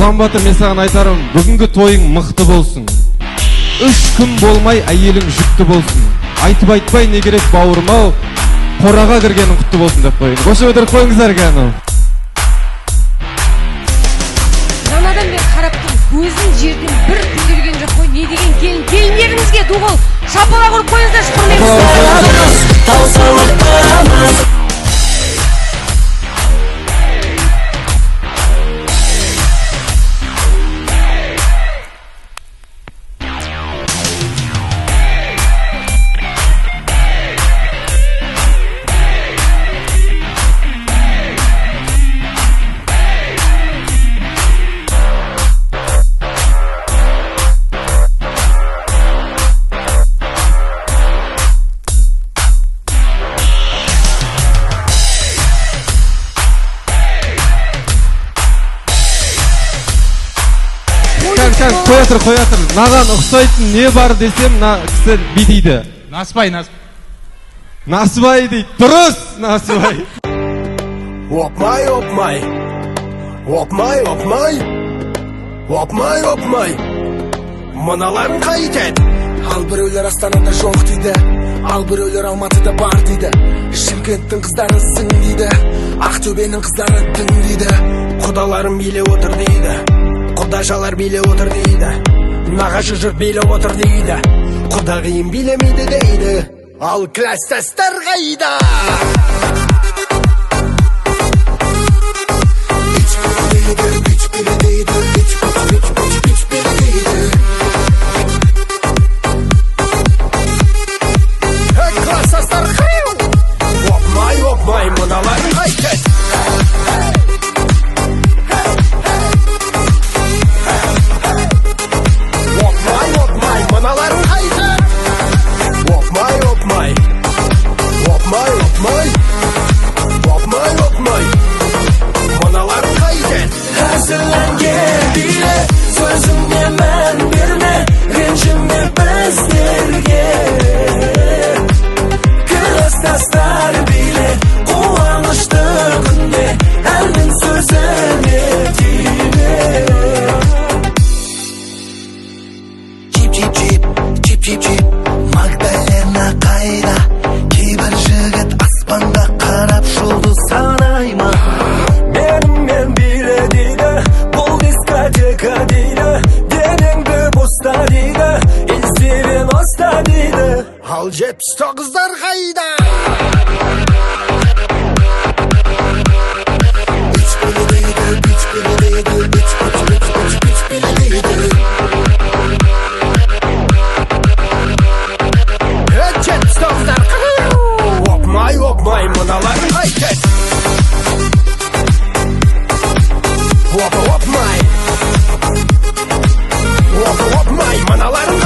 Улан Батыр, мен саған айтарым, бүгінгі тойың мықты болсын. 3 күн болмай әйелің жүкті болсын. Айтып айтпай не керек бауырмау, қораға кіргенің құтты болсын деп қойын. Қошы өтіріп қойыңыздар екен. Жаңадан бері қарап тұрмын, көзін жерден бір көтерген жоқ қой. Не деген келіндеріңізге дуғыл шапалақ ұрып қойыңыздар, шүкірмеңіз. Таусылып барамыз. Қоятыр. Наған ұқсайтын не бар десем, на кісі бедейді. Насыбай. Насыбай дейді. Дұрыс, Насыбай. Опмай. Мыналарын қайтет. Ал біреулер Астанада жоқ дейді, ал біреулер Алматыда бар дейді. Шымкенттің қыздары сың дейді, Ақтөбенің қыздары дың дейді. Құдаларым билеп отыр дейді, құдашалар билеп отыр дейді, нағашы жұрт билеп отыр дейді, құдағиым билемейді дейді. Ал кластастар қайда? Кластастар қайда? Опмай, мыналарын қайтет. Magdalena қайда? Кейбір жігіт аспанға қарап жұлдыз санайма. Менімен биле дейді, бұл дискотека дейді, денеңді бұста дейді, инстивен оста дейді. Ал 79-дар қайда? Опмай, мыналарын қайтет. Опмай, мыналарын